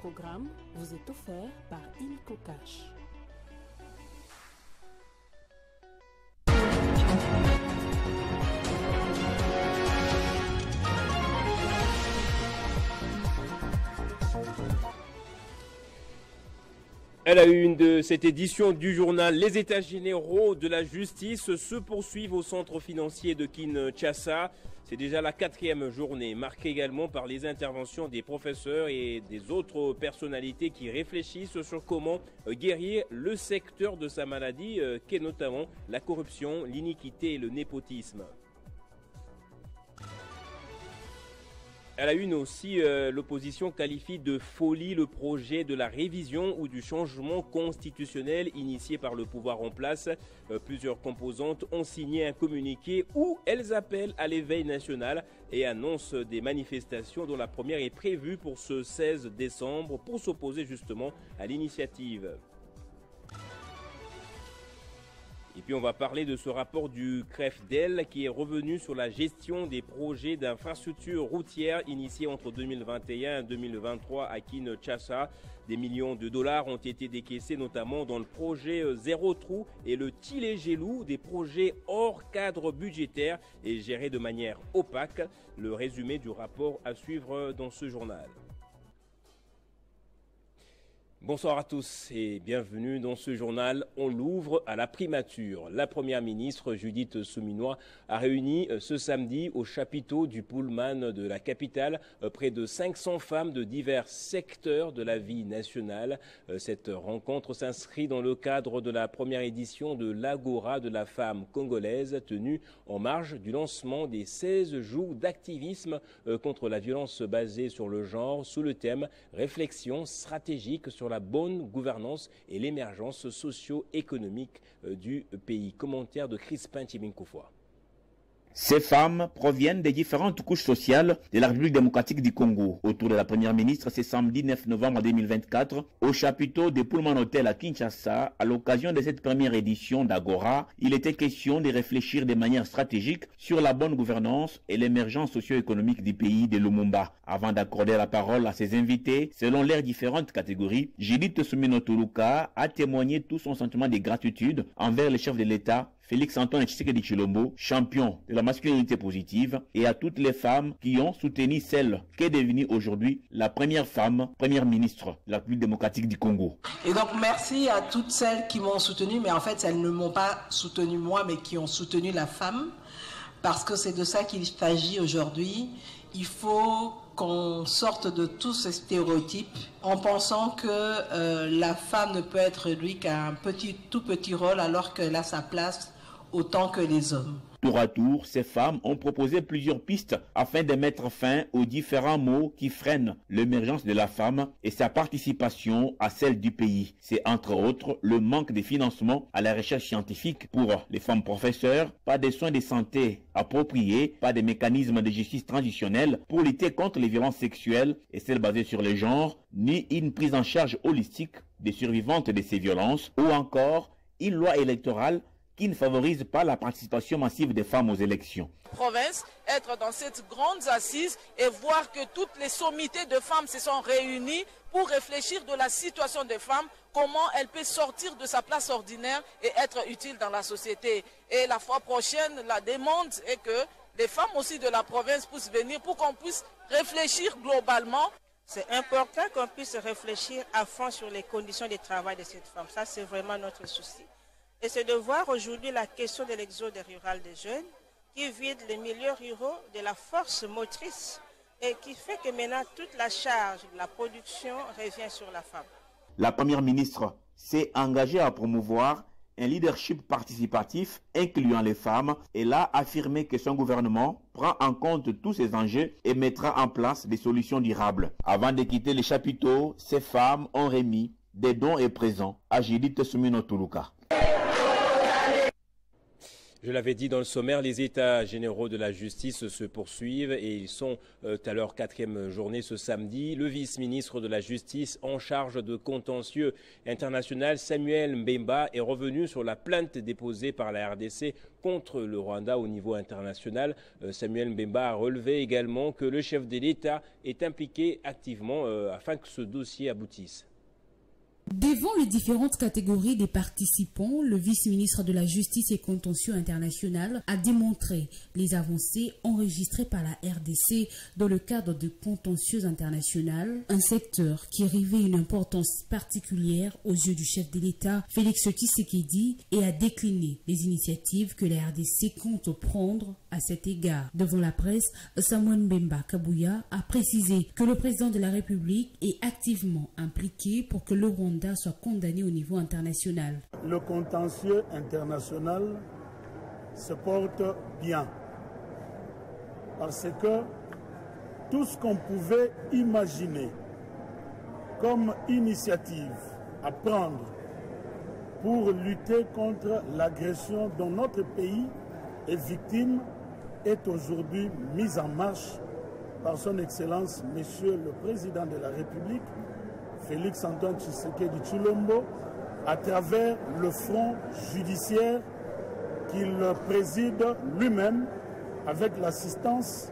programme vous est offert par Illico Cash. À la une de cette édition du journal, les états généraux de la justice se poursuivent au centre financier de Kinshasa. C'est déjà la 4e journée, marquée également par les interventions des professeurs et des autres personnalités qui réfléchissent sur comment guérir le secteur de sa maladie, qu'est notamment la corruption, l'iniquité et le népotisme. À la une aussi, l'opposition qualifie de folie le projet de la révision ou du changement constitutionnel initié par le pouvoir en place. Plusieurs composantes ont signé un communiqué où elles appellent à l'éveil national et annoncent des manifestations dont la première est prévue pour ce 16 décembre pour s'opposer justement à l'initiative. Et puis on va parler de ce rapport du CREFDEL qui est revenu sur la gestion des projets d'infrastructures routières initiés entre 2021 et 2023 à Kinshasa. Des millions de dollars ont été décaissés notamment dans le projet Zéro Trou et le Tilé-Gelou, des projets hors cadre budgétaire et gérés de manière opaque. Le résumé du rapport à suivre dans ce journal. Bonsoir à tous et bienvenue dans ce journal. On l'ouvre à la primature. La première ministre Judith Souminois a réuni ce samedi au chapiteau du Pullman de la capitale près de 500 femmes de divers secteurs de la vie nationale. Cette rencontre s'inscrit dans le cadre de la première édition de l'Agora de la femme congolaise tenue en marge du lancement des 16 jours d'activisme contre la violence basée sur le genre sous le thème « Réflexion stratégique sur la bonne gouvernance et l'émergence socio-économique du pays ». Commentaire de Crispin Chibinkoufoua. Ces femmes proviennent des différentes couches sociales de la République démocratique du Congo. Autour de la première ministre, c'est samedi 9 novembre 2024, au chapiteau de Pullman Hotel à Kinshasa, à l'occasion de cette première édition d'Agora, il était question de réfléchir de manière stratégique sur la bonne gouvernance et l'émergence socio-économique du pays de Lumumba. Avant d'accorder la parole à ses invités, selon leurs différentes catégories, Judith Souminois Tuluka a témoigné tout son sentiment de gratitude envers le chef de l'État, Félix-Antoine Tshisekedi Tshilombo, champion de la masculinité positive, et à toutes les femmes qui ont soutenu celle qui est devenue aujourd'hui la première femme, première ministre de la République démocratique du Congo. Et donc merci à toutes celles qui m'ont soutenu, mais en fait elles ne m'ont pas soutenu moi, mais qui ont soutenu la femme, parce que c'est de ça qu'il s'agit aujourd'hui. Il faut qu'on sorte de tous ces stéréotypes en pensant que la femme ne peut être réduite qu'à un tout petit rôle alors qu'elle a sa place autant que les hommes. Tour à tour, ces femmes ont proposé plusieurs pistes afin de mettre fin aux différents maux qui freinent l'émergence de la femme et sa participation à celle du pays. C'est entre autres le manque de financement à la recherche scientifique pour les femmes professeurs, pas de soins de santé appropriés, pas de mécanismes de justice transitionnelle pour lutter contre les violences sexuelles et celles basées sur le genre, ni une prise en charge holistique des survivantes de ces violences, ou encore une loi électorale qui ne favorise pas la participation massive des femmes aux élections. Province, être dans cette grande assise et voir que toutes les sommités de femmes se sont réunies pour réfléchir de la situation des femmes, comment elle peut sortir de sa place ordinaire et être utile dans la société. Et la fois prochaine, la demande est que les femmes aussi de la province puissent venir pour qu'on puisse réfléchir globalement. C'est important qu'on puisse réfléchir à fond sur les conditions de travail de cette femme. Ça, c'est vraiment notre souci. Et c'est de voir aujourd'hui la question de l'exode rural des jeunes qui vide les milieux ruraux de la force motrice et qui fait que maintenant toute la charge de la production revient sur la femme. La première ministre s'est engagée à promouvoir un leadership participatif incluant les femmes. Elle a affirmé que son gouvernement prend en compte tous ces enjeux et mettra en place des solutions durables. Avant de quitter les chapiteaux, ces femmes ont remis des dons et présents à Judith Souminois Tuluka. Je l'avais dit dans le sommaire, les états généraux de la justice se poursuivent et ils sont à leur 4e journée ce samedi. Le vice-ministre de la Justice en charge de contentieux international, Samuel Mbemba, est revenu sur la plainte déposée par la RDC contre le Rwanda au niveau international. Samuel Mbemba a relevé également que le chef de l'État est impliqué activement afin que ce dossier aboutisse. Devant les différentes catégories des participants, le vice-ministre de la Justice et Contentieux international a démontré les avancées enregistrées par la RDC dans le cadre de contentieux international, un secteur qui revêt une importance particulière aux yeux du chef de l'État, Félix Tshisekedi, et a décliné les initiatives que la RDC compte prendre à cet égard. Devant la presse, Samuel Mbemba Kabouya a précisé que le président de la République est activement impliqué pour que le Rwanda soit condamné au niveau international. Le contentieux international se porte bien parce que tout ce qu'on pouvait imaginer comme initiative à prendre pour lutter contre l'agression dont notre pays est victime est aujourd'hui mise en marche par son Excellence, Monsieur le Président de la République, Félix Antoine Tshisekedi Tshilombo, à travers le front judiciaire qu'il préside lui-même avec l'assistance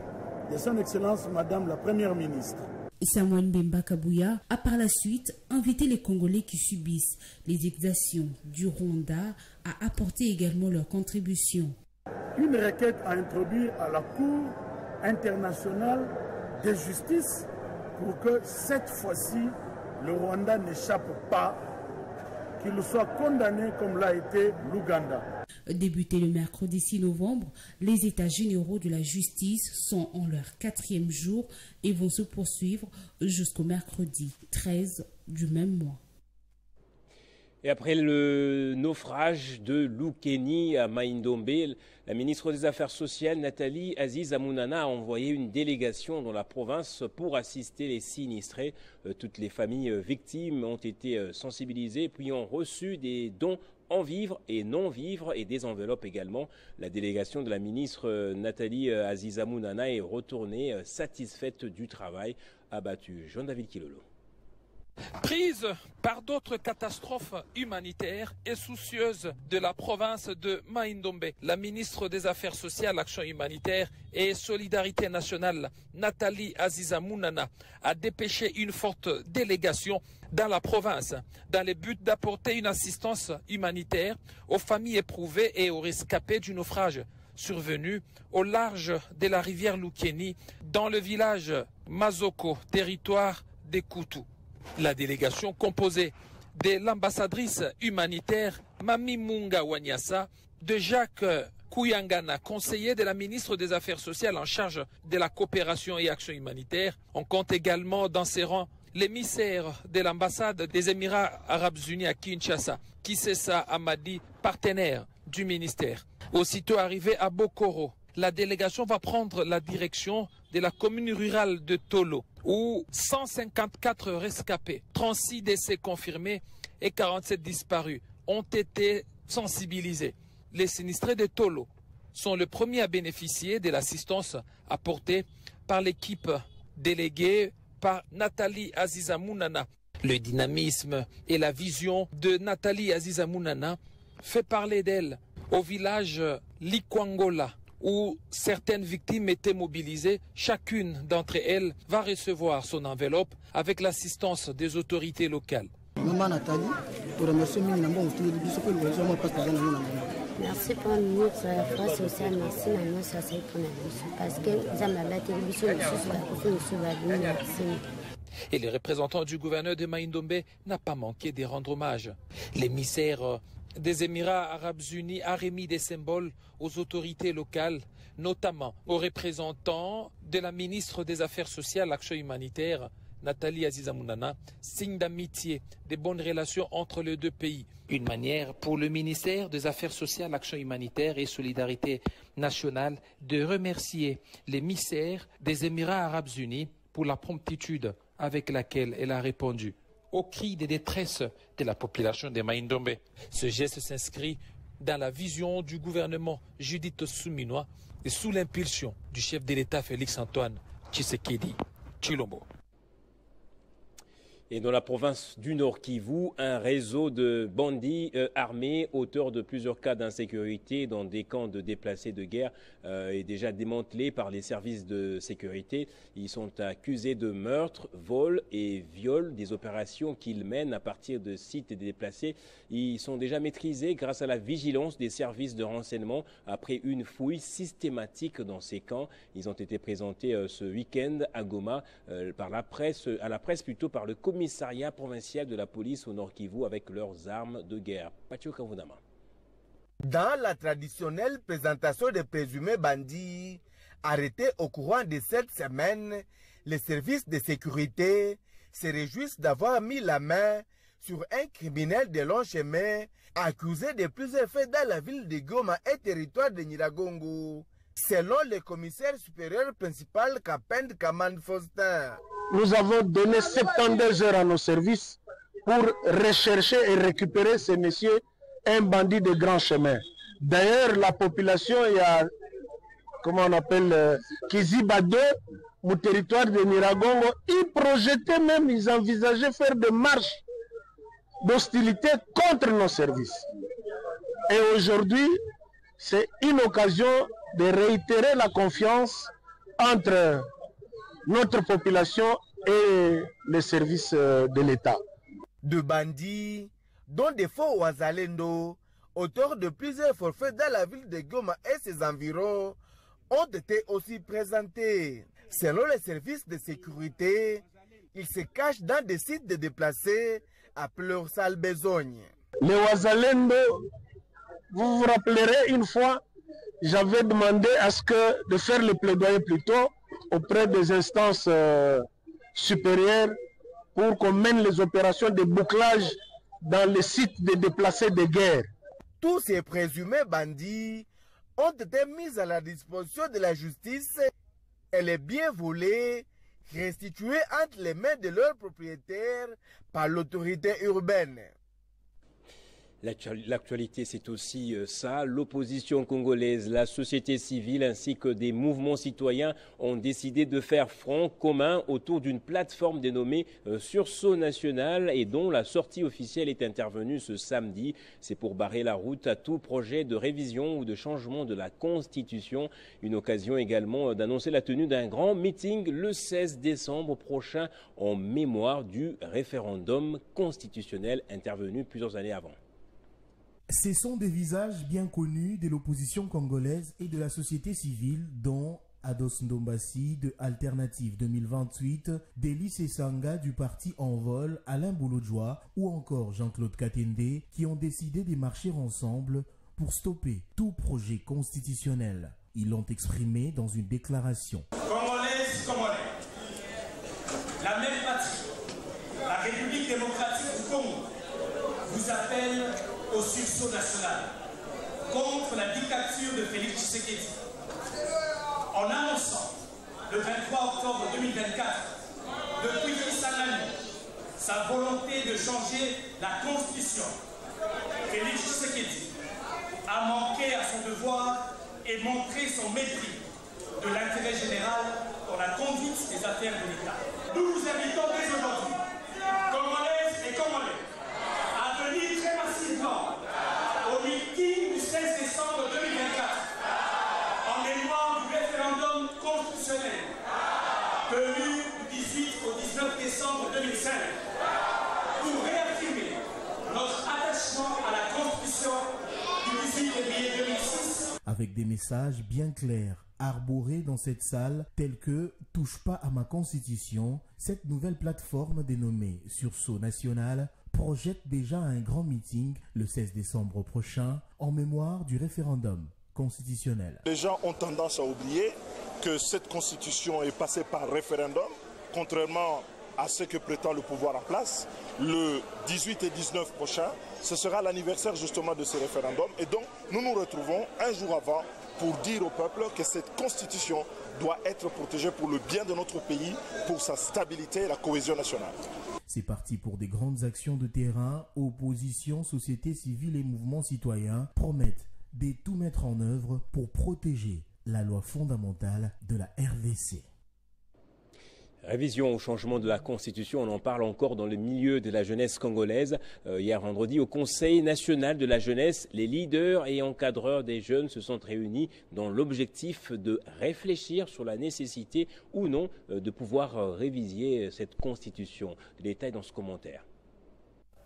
de son Excellence Madame la Première ministre. Samuel Mbemba Kabouya a par la suite invité les Congolais qui subissent les exactions du Rwanda à apporter également leur contribution. Une requête à introduire à la Cour internationale de justice pour que cette fois-ci, le Rwanda n'échappe pas, qu'il soit condamné comme l'a été l'Ouganda. Débuté le mercredi 6 novembre, les états généraux de la justice sont en leur 4e jour et vont se poursuivre jusqu'au mercredi 13 du même mois. Et après le naufrage de Lukeni à Mai-Ndombe, la ministre des Affaires sociales, Nathalie Aziz Amounana, a envoyé une délégation dans la province pour assister les sinistrés. Toutes les familles victimes ont été sensibilisées puis ont reçu des dons en vivres et non-vivres et des enveloppes également. La délégation de la ministre Nathalie Aziz Amounana est retournée satisfaite du travail abattu. Jean-David Kilolo. Prise par d'autres catastrophes humanitaires et soucieuse de la province de Mai-Ndombe, la ministre des Affaires sociales, Action humanitaire et Solidarité nationale, Nathalie Aziz Amounana, a dépêché une forte délégation dans la province dans le but d'apporter une assistance humanitaire aux familles éprouvées et aux rescapés du naufrage survenu au large de la rivière Lukeni dans le village Mazoko, territoire des Koutou. La délégation composée de l'ambassadrice humanitaire Mami Munga Wanyasa, de Jacques Kouyangana, conseiller de la ministre des Affaires sociales en charge de la coopération et action humanitaire. On compte également dans ses rangs l'émissaire de l'ambassade des Émirats arabes unis à Kinshasa, Kisesa Amadi, partenaire du ministère. Aussitôt arrivé à Bokoro, la délégation va prendre la direction de la commune rurale de Tolo, où 154 rescapés, 36 décès confirmés et 47 disparus ont été sensibilisés. Les sinistrés de Tolo sont les premiers à bénéficier de l'assistance apportée par l'équipe déléguée par Nathalie Aziz Amounana. Le dynamisme et la vision de Nathalie Aziz Amounana fait parler d'elle au village Likwangola, où certaines victimes étaient mobilisées. Chacune d'entre elles va recevoir son enveloppe avec l'assistance des autorités locales. Merci pour notre affaire sociale, merci à nous, ça c'est pour nous, parce que la télévision, merci. Et le représentant du gouverneur de Mai-Ndombe n'a pas manqué de rendre hommage. L'émissaire des Émirats arabes unis a remis des symboles aux autorités locales, notamment aux représentants de la ministre des Affaires sociales, Action humanitaire, Nathalie Aziz Amounana, signe d'amitié, de bonnes relations entre les deux pays. Une manière pour le ministère des Affaires sociales, Action humanitaire et Solidarité nationale de remercier l'émissaire des Émirats arabes unis pour la promptitude avec laquelle elle a répondu aux cris de détresse de la population de Mai-Ndombe. Ce geste s'inscrit dans la vision du gouvernement Judith Suminwa et sous l'impulsion du chef de l'État Félix-Antoine Tshisekedi Tshilombo. Et dans la province du Nord Kivu, un réseau de bandits armés, auteurs de plusieurs cas d'insécurité dans des camps de déplacés de guerre, est déjà démantelé par les services de sécurité. Ils sont accusés de meurtre, vol et viol, des opérations qu'ils mènent à partir de sites déplacés. Ils sont déjà maîtrisés grâce à la vigilance des services de renseignement après une fouille systématique dans ces camps. Ils ont été présentés ce week-end à Goma par la presse, par le commissariat provincial de la police au Nord Kivu avec leurs armes de guerre. Pacho Kavudama. Dans la traditionnelle présentation des présumés bandits arrêtés au courant de cette semaine, les services de sécurité se réjouissent d'avoir mis la main sur un criminel de long chemin accusé de plusieurs faits dans la ville de Goma et territoire de Nyiragongo. Selon le commissaire supérieur principal Kapend Kaman Faustin, nous avons donné 72 heures à nos services pour rechercher et récupérer ces messieurs, un bandit de grand chemin. D'ailleurs, la population, il y a, comment on appelle, Kiziba 2, au territoire de Nyiragongo, ils projetaient même, ils envisageaient faire des marches d'hostilité contre nos services. Et aujourd'hui, c'est une occasion de réitérer la confiance entre notre population et les services de l'État. De bandits, dont des faux Ouazalendo, auteurs de plusieurs forfaits dans la ville de Goma et ses environs, ont été aussi présentés. Selon les services de sécurité, ils se cachent dans des sites de déplacés à leur sale besogne. Les Ouazalendo, vous vous rappellerez une fois, j'avais demandé de faire le plaidoyer plutôt auprès des instances supérieures pour qu'on mène les opérations de bouclage dans les sites de déplacés de guerre. Tous ces présumés bandits ont été mis à la disposition de la justice et les biens volés restitués entre les mains de leurs propriétaires par l'autorité urbaine. L'actualité, c'est aussi ça. L'opposition congolaise, la société civile ainsi que des mouvements citoyens ont décidé de faire front commun autour d'une plateforme dénommée Sursaut National et dont la sortie officielle est intervenue ce samedi. C'est pour barrer la route à tout projet de révision ou de changement de la Constitution. Une occasion également d'annoncer la tenue d'un grand meeting le 16 décembre prochain en mémoire du référendum constitutionnel intervenu plusieurs années avant. Ce sont des visages bien connus de l'opposition congolaise et de la société civile, dont Ados Ndombasi de Alternative 2028, Delis Sanga du parti Envol, Alain Boulodjoa ou encore Jean-Claude Katende qui ont décidé de marcher ensemble pour stopper tout projet constitutionnel. Ils l'ont exprimé dans une déclaration. Congolaises, Congolais, la même patrie, la République démocratique du Congo, vous appelle au sursaut national contre la dictature de Félix Tshisekedi. En annonçant le 23 octobre 2024 depuis Kisangani sa volonté de changer la constitution, Félix Tshisekedi a manqué à son devoir et montré son mépris de l'intérêt général dans la conduite des affaires de l'État. Nous vous invitons dès aujourd'hui, Congolaises et Congolais, à venir très massivement au meeting du 16 décembre 2024 en mémoire du référendum constitutionnel tenu du 18 au 19 décembre 2005 pour réaffirmer notre attachement à la Constitution du 18 février 2006. Avec des messages bien clairs arborés dans cette salle tels que « Touche pas à ma Constitution », cette nouvelle plateforme dénommée Sursaut National projette déjà un grand meeting le 16 décembre prochain en mémoire du référendum constitutionnel. Les gens ont tendance à oublier que cette constitution est passée par référendum, contrairement à ce que prétend le pouvoir en place. Le 18 et 19 prochain, ce sera l'anniversaire justement de ce référendum. Et donc, nous nous retrouvons un jour avant pour dire au peuple que cette constitution doit être protégée pour le bien de notre pays, pour sa stabilité et la cohésion nationale. C'est parti pour des grandes actions de terrain. Opposition, société civile et mouvements citoyens promettent de tout mettre en œuvre pour protéger la loi fondamentale de la RDC. Révision au changement de la Constitution, on en parle encore dans le milieu de la jeunesse congolaise. Hier vendredi, au Conseil national de la jeunesse, les leaders et encadreurs des jeunes se sont réunis dans l'objectif de réfléchir sur la nécessité ou non de pouvoir réviser cette Constitution. Détail dans ce commentaire.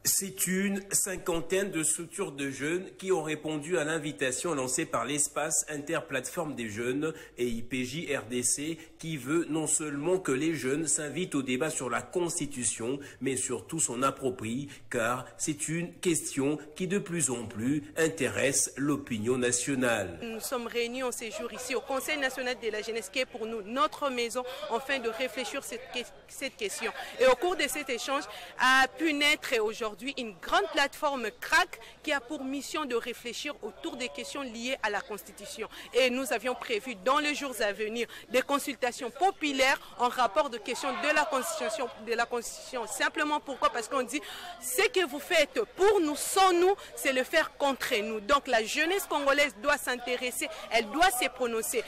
C'est une cinquantaine de structures de jeunes qui ont répondu à l'invitation lancée par l'espace interplateforme des jeunes et IPJ RDC qui veut non seulement que les jeunes s'invitent au débat sur la Constitution, mais surtout s'en approprient, car c'est une question qui de plus en plus intéresse l'opinion nationale. Nous sommes réunis en séjour ici au Conseil national de la jeunesse qui est pour nous notre maison afin de réfléchir sur cette question. Et au cours de cet échange a pu naître aujourd'hui une grande plateforme CRAC qui a pour mission de réfléchir autour des questions liées à la Constitution. Et nous avions prévu dans les jours à venir des consultations populaires en rapport de questions de la Constitution. Simplement pourquoi? Parce qu'on dit ce que vous faites pour nous, sans nous, c'est le faire contre nous. Donc la jeunesse congolaise doit s'intéresser, elle doit se prononcer.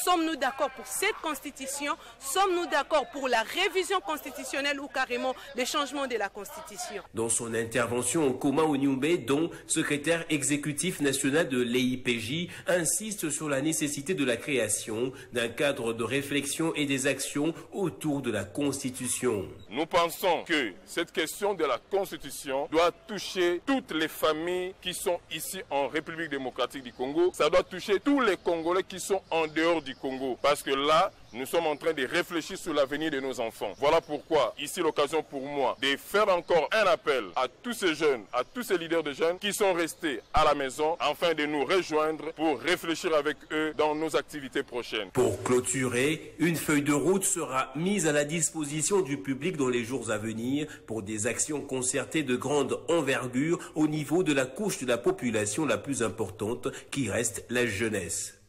Sommes-nous d'accord pour cette Constitution? Sommes-nous d'accord pour la révision constitutionnelle ou carrément le changement de la Constitution? Dans son intervention, Nkoma Onyumbe, dont secrétaire exécutif national de l'EIPJ, insiste sur la nécessité de la création d'un cadre de réflexion et des actions autour de la Constitution. Nous pensons que cette question de la Constitution doit toucher toutes les familles qui sont ici en République démocratique du Congo. Ça doit toucher tous les Congolais qui sont en dehors du Congo. Parce que là, nous sommes en train de réfléchir sur l'avenir de nos enfants. Voilà pourquoi, ici, l'occasion pour moi de faire encore un appel à tous ces jeunes, à tous ces leaders de jeunes qui sont restés à la maison, afin de nous rejoindre pour réfléchir avec eux dans nos activités prochaines. Pour clôturer, une feuille de route sera mise à la disposition du public dans les jours à venir pour des actions concertées de grande envergure au niveau de la couche de la population la plus importante qui reste la jeunesse.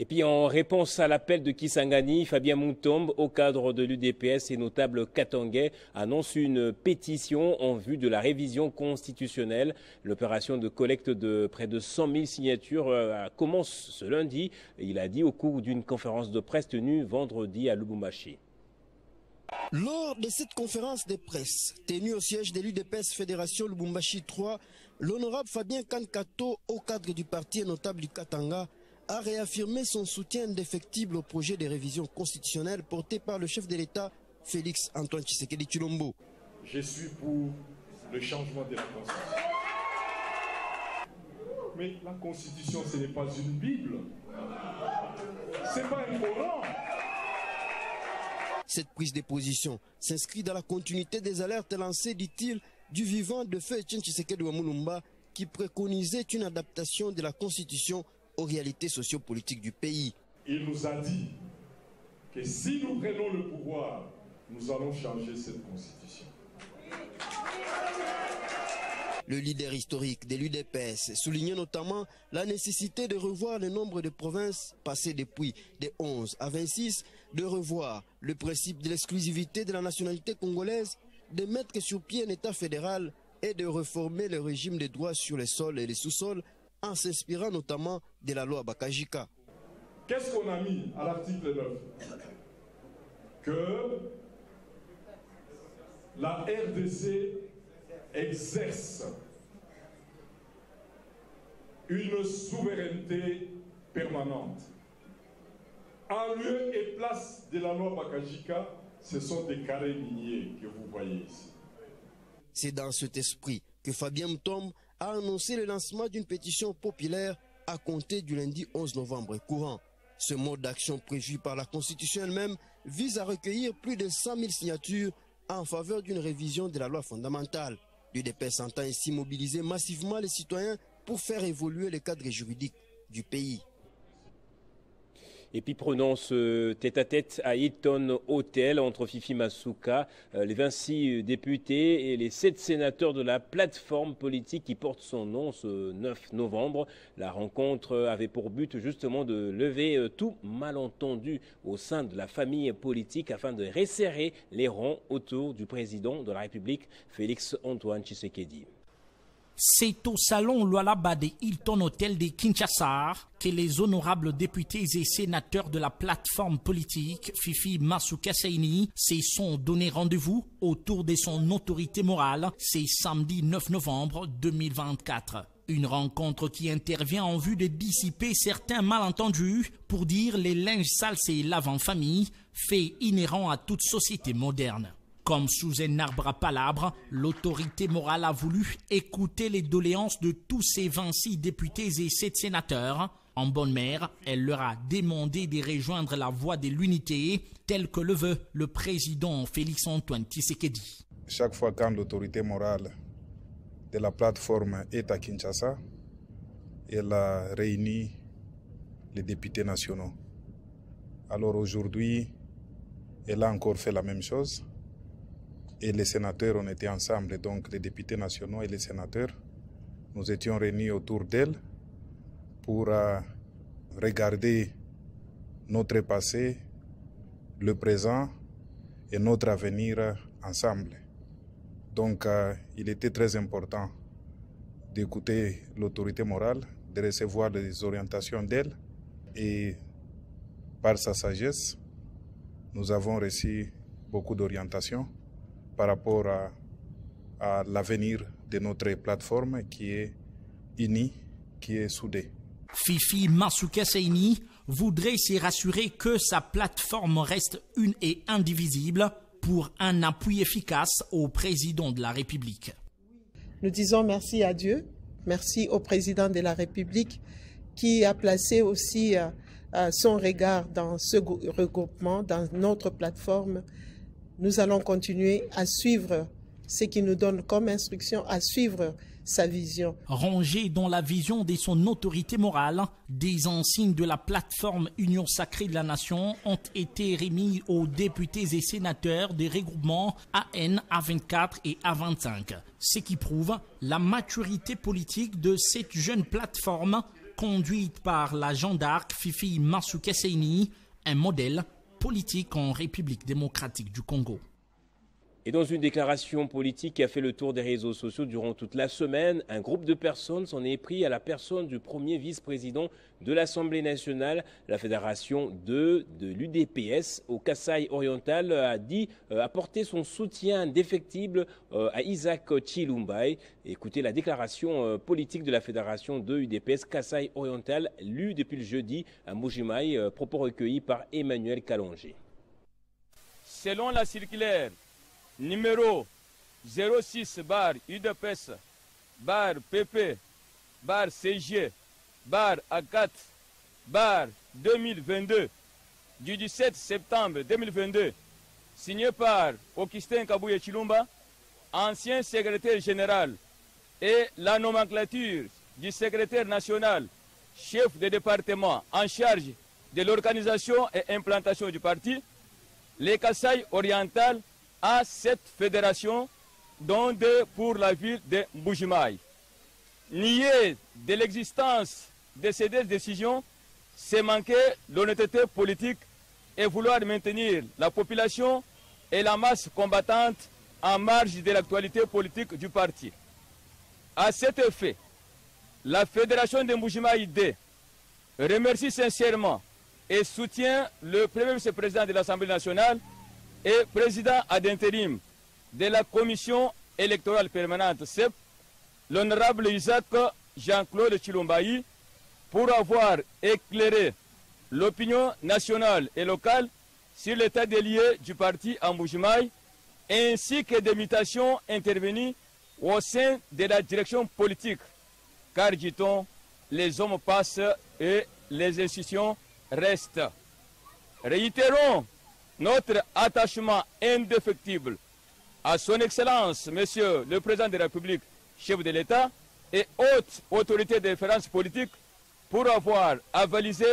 Et puis en réponse à l'appel de Kisangani, Fabien Mutombe, au cadre de l'UDPS et notable Katangais, annonce une pétition en vue de la révision constitutionnelle. L'opération de collecte de près de 100 000 signatures commence ce lundi. Il a dit au cours d'une conférence de presse tenue vendredi à Lubumbashi. Lors de cette conférence de presse tenue au siège de l'UDPS Fédération Lubumbashi 3, l'honorable Fabien Kankato, au cadre du parti et notable du Katanga, a réaffirmé son soutien indéfectible au projet de révision constitutionnelle porté par le chef de l'État, Félix Antoine Tshisekedi Tshilombo. Je suis pour le changement de la Constitution. Mais la Constitution, ce n'est pas une Bible. Ce n'est pas un Coran. Cette prise de position s'inscrit dans la continuité des alertes lancées, dit-il, du vivant de feu Etienne Tshisekedi Wamulumba, qui préconisait une adaptation de la Constitution aux réalités sociopolitiques du pays. Il nous a dit que si nous prenons le pouvoir, nous allons changer cette Constitution. Le leader historique de l'UDPS soulignait notamment la nécessité de revoir le nombre de provinces passées depuis de 11 à 26, de revoir le principe de l'exclusivité de la nationalité congolaise, de mettre sur pied un État fédéral et de réformer le régime des droits sur les sols et les sous-sols en s'inspirant notamment de la loi Bakajika. Qu'est-ce qu'on a mis à l'article 9? Que la RDC exerce une souveraineté permanente. En lieu et place de la loi Bakajika, ce sont des carrés miniers que vous voyez ici. C'est dans cet esprit que Fabien Mutombe a annoncé le lancement d'une pétition populaire à compter du lundi 11 novembre courant. Ce mode d'action prévu par la Constitution elle-même vise à recueillir plus de 100 000 signatures en faveur d'une révision de la loi fondamentale. L'UDPS entend ainsi mobiliser massivement les citoyens pour faire évoluer le cadre juridique du pays. Et puis prenons ce tête-à-tête à Hilton Hotel entre Fifi Masuka, les 26 députés et les 7 sénateurs de la plateforme politique qui porte son nom ce 9 novembre. La rencontre avait pour but justement de lever tout malentendu au sein de la famille politique afin de resserrer les rangs autour du président de la République, Félix Antoine Tshisekedi. C'est au salon Lualaba de Hilton Hotel de Kinshasa que les honorables députés et sénateurs de la plateforme politique Fifi Masuka Saini se sont donné rendez-vous autour de son autorité morale ce samedi 9 novembre 2024. Une rencontre qui intervient en vue de dissiper certains malentendus pour dire les linges sales et lave en famille, fait inhérent à toute société moderne. Comme sous un arbre à palabres, l'autorité morale a voulu écouter les doléances de tous ces 26 députés et 7 sénateurs. En bonne mère, elle leur a demandé de rejoindre la voie de l'unité, telle que le veut le président Félix Antoine Tshisekedi. Chaque fois quand l'autorité morale de la plateforme est à Kinshasa, elle a réuni les députés nationaux. Alors aujourd'hui, elle a encore fait la même chose. Et les sénateurs, on était ensemble, donc les députés nationaux et les sénateurs, nous étions réunis autour d'elle pour regarder notre passé, le présent et notre avenir ensemble. Donc il était très important d'écouter l'autorité morale, de recevoir les orientations d'elle et par sa sagesse, nous avons reçu beaucoup d'orientations par rapport à l'avenir de notre plateforme qui est unie, qui est soudée. Fifi Masuka Saini voudrait se rassurer que sa plateforme reste une et indivisible pour un appui efficace au président de la République. Nous disons merci à Dieu, merci au président de la République qui a placé aussi son regard dans ce regroupement, dans notre plateforme. Nous allons continuer à suivre ce qu'il nous donne comme instruction, à suivre sa vision. Rangé dans la vision de son autorité morale, des insignes de la plateforme Union Sacrée de la Nation ont été remis aux députés et sénateurs des regroupements AN, A24 et A25. Ce qui prouve la maturité politique de cette jeune plateforme conduite par la gendarme Fifi Masuka Saini, un modèle politique en République démocratique du Congo. Et dans une déclaration politique qui a fait le tour des réseaux sociaux durant toute la semaine, un groupe de personnes s'en est pris à la personne du premier vice-président de l'Assemblée nationale. La fédération de l'UDPS au Kasaï oriental a dit apporter son soutien indéfectible à Isaac Chilumbai. Écoutez la déclaration politique de la fédération de l'UDPS Kasaï oriental lue depuis le jeudi à Mbujimayi, propos recueillis par Emmanuel Kalongé. Selon la circulaire numéro 06 bar UDPS bar PP bar CG bar A4 bar 2022 du 17 septembre 2022 signé par Augustin Kabuye Chilumba, ancien secrétaire général, et la nomenclature du secrétaire national chef de département en charge de l'organisation et implantation du parti, les Kasaï oriental à cette fédération, dont deux pour la ville de Mbujimayi. Nier de l'existence de ces deux décisions, c'est manquer l'honnêteté politique et vouloir maintenir la population et la masse combattante en marge de l'actualité politique du parti. À cet effet, la fédération de Mbujimayi D remercie sincèrement et soutient le premier vice-président de l'Assemblée nationale et président ad intérim de la commission électorale permanente CEP, l'honorable Isaac Jean-Claude Chilumbai, pour avoir éclairé l'opinion nationale et locale sur l'état des lieux du parti en Mbujimayi, ainsi que des mutations intervenues au sein de la direction politique. Car, dit-on, les hommes passent et les institutions restent. Réitérons notre attachement indéfectible à son Excellence, Monsieur le Président de la République, chef de l'État et haute autorité de référence politique, pour avoir avalisé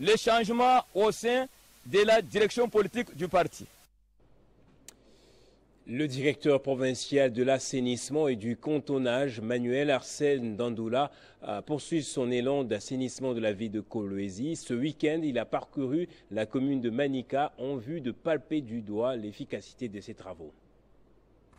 les changements au sein de la direction politique du parti. Le directeur provincial de l'assainissement et du cantonnage, Manuel Arsène Dandoula, poursuit son élan d'assainissement de la ville de Kolwezi. Ce week-end, il a parcouru la commune de Manika en vue de palper du doigt l'efficacité de ses travaux.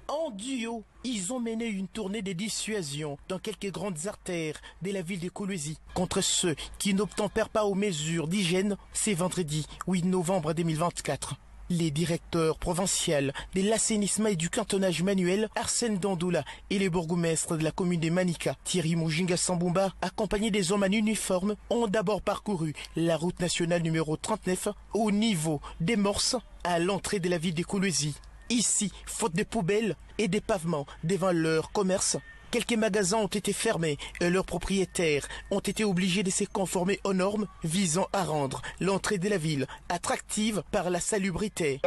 En duo, ils ont mené une tournée de dissuasion dans quelques grandes artères de la ville de Kolwezi contre ceux qui n'obtempèrent pas aux mesures d'hygiène. C'est vendredi 8 novembre 2024. Les directeurs provinciaux de l'assainissement et du cantonnage Manuel Arsène Dandoula et les bourgmestres de la commune de Manika, Thierry Mujinga Sambumba, accompagnés des hommes en uniforme, ont d'abord parcouru la route nationale numéro 39 au niveau des Morses à l'entrée de la ville de Kolwezi. Ici, faute de poubelles et des pavements devant leur commerce, quelques magasins ont été fermés et leurs propriétaires ont été obligés de se conformer aux normes visant à rendre l'entrée de la ville attractive par la salubrité.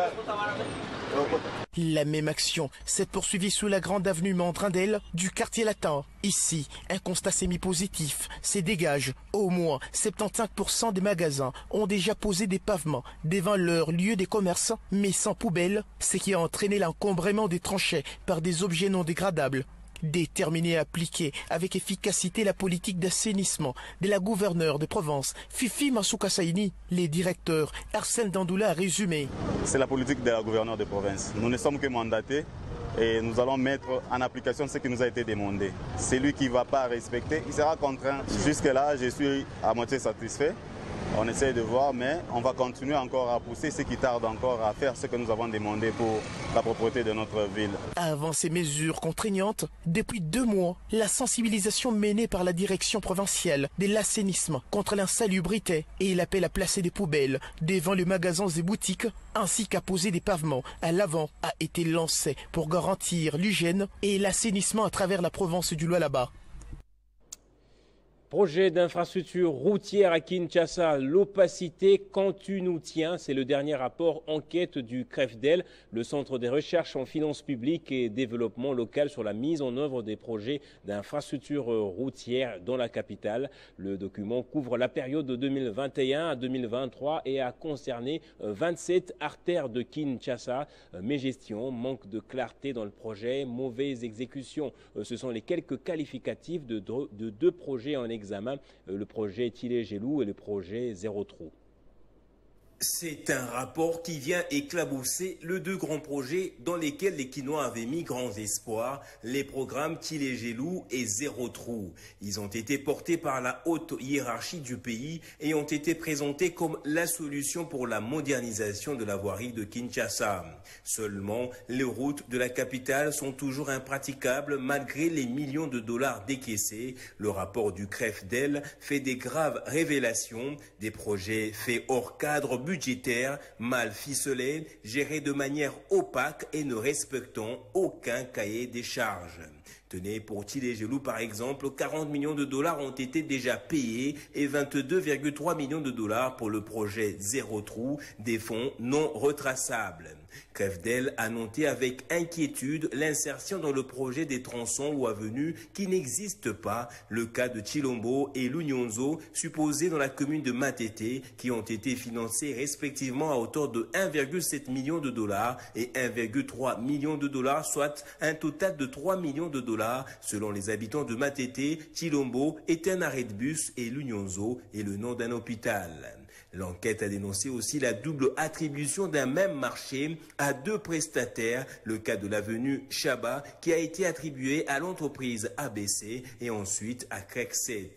La même action s'est poursuivie sous la grande avenue Mandrindel du quartier latin. Ici, un constat semi-positif se dégage. Au moins 75% des magasins ont déjà posé des pavements devant leur lieu de commerce, mais sans poubelle, ce qui a entraîné l'encombrement des tranchées par des objets non dégradables. Déterminé à appliquer avec efficacité la politique d'assainissement de la gouverneure de Provence, Fifi Masuka Saini, les directeurs Arsène Dandoula a résumé. C'est la politique de la gouverneure de province. Nous ne sommes que mandatés et nous allons mettre en application ce qui nous a été demandé. Celui qui ne va pas respecter, il sera contraint. Jusque-là, je suis à moitié satisfait. On essaie de voir, mais on va continuer encore à pousser ceux qui tardent encore à faire ce que nous avons demandé pour la propreté de notre ville. Avant ces mesures contraignantes, depuis 2 mois, la sensibilisation menée par la direction provinciale de l'assainissement contre l'insalubrité et l'appel à placer des poubelles devant les magasins et boutiques, ainsi qu'à poser des pavements à l'avant, a été lancée pour garantir l'hygiène et l'assainissement à travers la province du Lualaba. Projet d'infrastructure routière à Kinshasa, l'opacité quand tu nous tiens. C'est le dernier rapport enquête du CREFDEL, le Centre des recherches en finances publiques et développement local sur la mise en œuvre des projets d'infrastructure routière dans la capitale. Le document couvre la période de 2021 à 2023 et a concerné 27 artères de Kinshasa. Mégestion, manque de clarté dans le projet, mauvaise exécution. Ce sont les quelques qualificatifs de 2 projets en examen, le projet Tilé-Gelou et le projet Zéro Trou. C'est un rapport qui vient éclabousser les 2 grands projets dans lesquels les Kinois avaient mis grands espoirs, les programmes Tilé-Gelou et Zéro Trou. Ils ont été portés par la haute hiérarchie du pays et ont été présentés comme la solution pour la modernisation de la voirie de Kinshasa. Seulement, les routes de la capitale sont toujours impraticables malgré les millions de dollars décaissés. Le rapport du CREFDEL fait des graves révélations, des projets faits hors cadre budgétaire, mal ficelés, gérés de manière opaque et ne respectant aucun cahier des charges. Tenez, pour Tilé-Gelou par exemple, 40 millions de dollars ont été déjà payés et 22,3 millions de dollars pour le projet Zéro Trou, des fonds non retraçables. CREFDEL a noté avec inquiétude l'insertion dans le projet des tronçons ou avenues qui n'existent pas, le cas de Chilombo et Lunyonzo, supposés dans la commune de Matete, qui ont été financés respectivement à hauteur de 1,7 million de dollars et 1,3 million de dollars, soit un total de 3 millions de dollars. Selon les habitants de Matete, Chilombo est un arrêt de bus et Lunyonzo est le nom d'un hôpital. L'enquête a dénoncé aussi la double attribution d'un même marché à 2 prestataires, le cas de l'avenue Chaba qui a été attribué à l'entreprise ABC et ensuite à Crexet.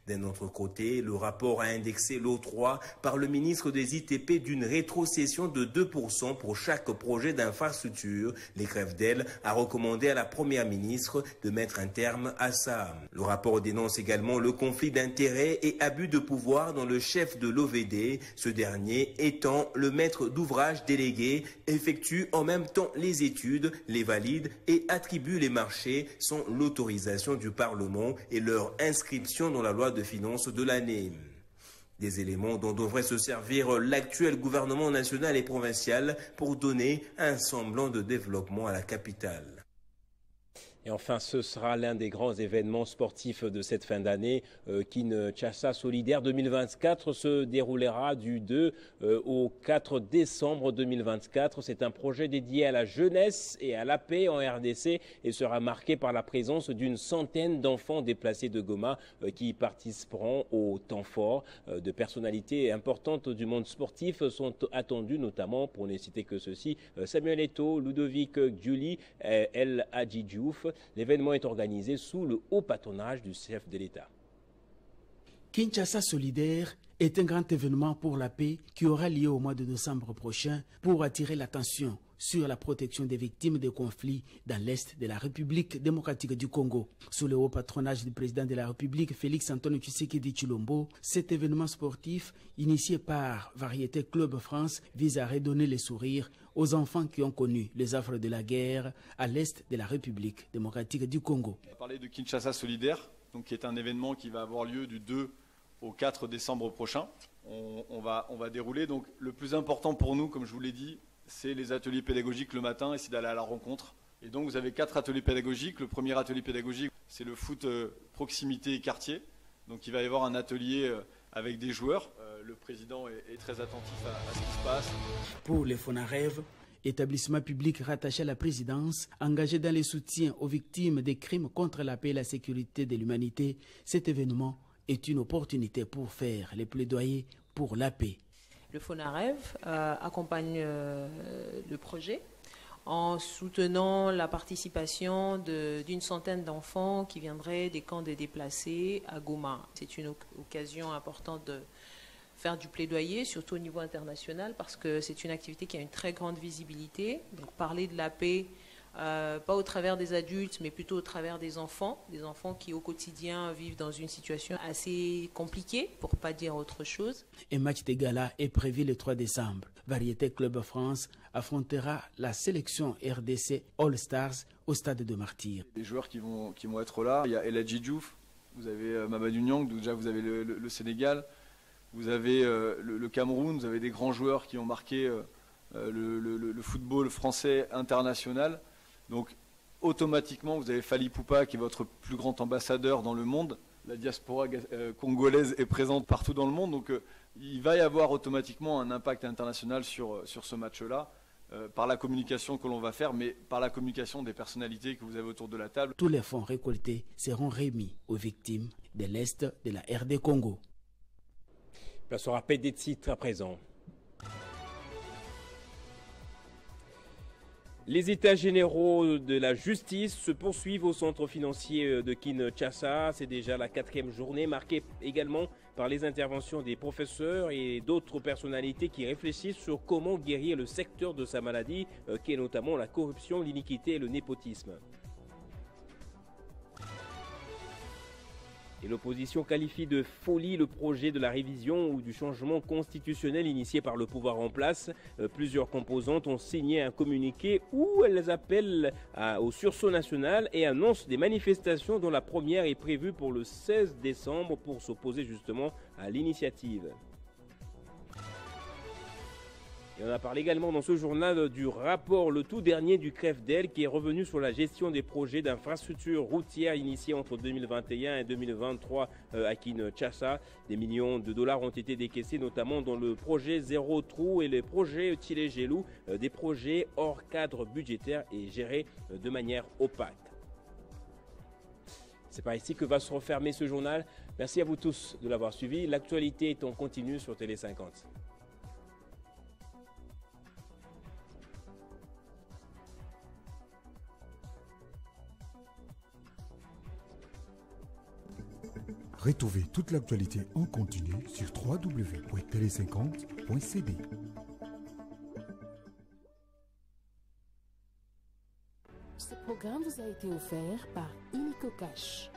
D'un autre côté, le rapport a indexé l'O3 par le ministre des ITP d'une rétrocession de 2% pour chaque projet d'infrastructure. Les CREFDEL a recommandé à la première ministre de mettre un terme à ça. Le rapport dénonce également le conflit d'intérêts et abus de pouvoir dans le chef de l'OVD. Ce dernier étant le maître d'ouvrage délégué, effectue en même temps les études, les valide et attribue les marchés sans l'autorisation du Parlement et leur inscription dans la loi de finances de l'année. Des éléments dont devrait se servir l'actuel gouvernement national et provincial pour donner un semblant de développement à la capitale. Et enfin, ce sera l'un des grands événements sportifs de cette fin d'année. Kinshasa Solidaire 2024 se déroulera du 2 au 4 décembre 2024. C'est un projet dédié à la jeunesse et à la paix en RDC et sera marqué par la présence d'une centaine d'enfants déplacés de Goma qui participeront au temps fort. De personnalités importantes du monde sportif sont attendues, notamment, pour ne citer que ceux-ci, Samuel Eto'o, Ludovic Giuli, El Hadji Diouf. L'événement est organisé sous le haut patronage du chef de l'État. Kinshasa Solidaire est un grand événement pour la paix qui aura lieu au mois de décembre prochain pour attirer l'attention sur la protection des victimes de conflits dans l'Est de la République démocratique du Congo. Sous le haut patronage du président de la République, Félix Antoine Tshisekedi Tshilombo, cet événement sportif, initié par Variété Club France, vise à redonner le sourire aux enfants qui ont connu les affres de la guerre à l'Est de la République démocratique du Congo. On va parler de Kinshasa Solidaire, donc, qui est un événement qui va avoir lieu du 2 au 4 décembre prochain. On va dérouler. Donc, le plus important pour nous, comme je vous l'ai dit, c'est les ateliers pédagogiques le matin et c'est d'aller à la rencontre. Et donc vous avez 4 ateliers pédagogiques. Le premier atelier pédagogique, c'est le foot proximité et quartier. Donc il va y avoir un atelier avec des joueurs. Le président est très attentif à ce qui se passe. Pour les FONAREV, établissement public rattaché à la présidence, engagé dans le soutien aux victimes des crimes contre la paix et la sécurité de l'humanité, cet événement est une opportunité pour faire les plaidoyers pour la paix. Le FONAREV accompagne le projet en soutenant la participation d'une centaine d'enfants qui viendraient des camps des déplacés à Goma. C'est une occasion importante de faire du plaidoyer, surtout au niveau international, parce que c'est une activité qui a une très grande visibilité. Donc parler de la paix, pas au travers des adultes, mais plutôt au travers des enfants qui au quotidien vivent dans une situation assez compliquée, pour ne pas dire autre chose. Un match de gala est prévu le 3 décembre. Variété Club France affrontera la sélection RDC All Stars au stade de Martyrs. Les joueurs qui vont être là, il y a El Hadji Diouf, vous avez Mamadou Niang, déjà vous avez le Sénégal, vous avez le Cameroun, vous avez des grands joueurs qui ont marqué le football français international. Donc, automatiquement, vous avez Fally Ipupa, qui est votre plus grand ambassadeur dans le monde. La diaspora congolaise est présente partout dans le monde. Donc, il va y avoir automatiquement un impact international sur ce match-là, par la communication que l'on va faire, mais par la communication des personnalités que vous avez autour de la table. Tous les fonds récoltés seront remis aux victimes de l'Est de la RD Congo. Place au rappel des titres à présent. Les états généraux de la justice se poursuivent au centre financier de Kinshasa. C'est déjà la 4e journée, marquée également par les interventions des professeurs et d'autres personnalités qui réfléchissent sur comment guérir le secteur de sa maladie, qui est notamment la corruption, l'iniquité et le népotisme. Et l'opposition qualifie de folie le projet de la révision ou du changement constitutionnel initié par le pouvoir en place. Plusieurs composantes ont signé un communiqué où elles appellent au sursaut national et annoncent des manifestations dont la première est prévue pour le 16 décembre pour s'opposer justement à l'initiative. Et on a parlé également dans ce journal du rapport, le tout dernier du CREFDEL, qui est revenu sur la gestion des projets d'infrastructures routières initiés entre 2021 et 2023 à Kinshasa. Des millions de dollars ont été décaissés, notamment dans le projet Zéro Trou et le projet Tchilé-Gelou, des projets hors cadre budgétaire et gérés de manière opaque. C'est par ici que va se refermer ce journal. Merci à vous tous de l'avoir suivi. L'actualité est en continu sur Télé 50. Retrouvez toute l'actualité en continu sur www.tele50.cd. Ce programme vous a été offert par Illico Cash.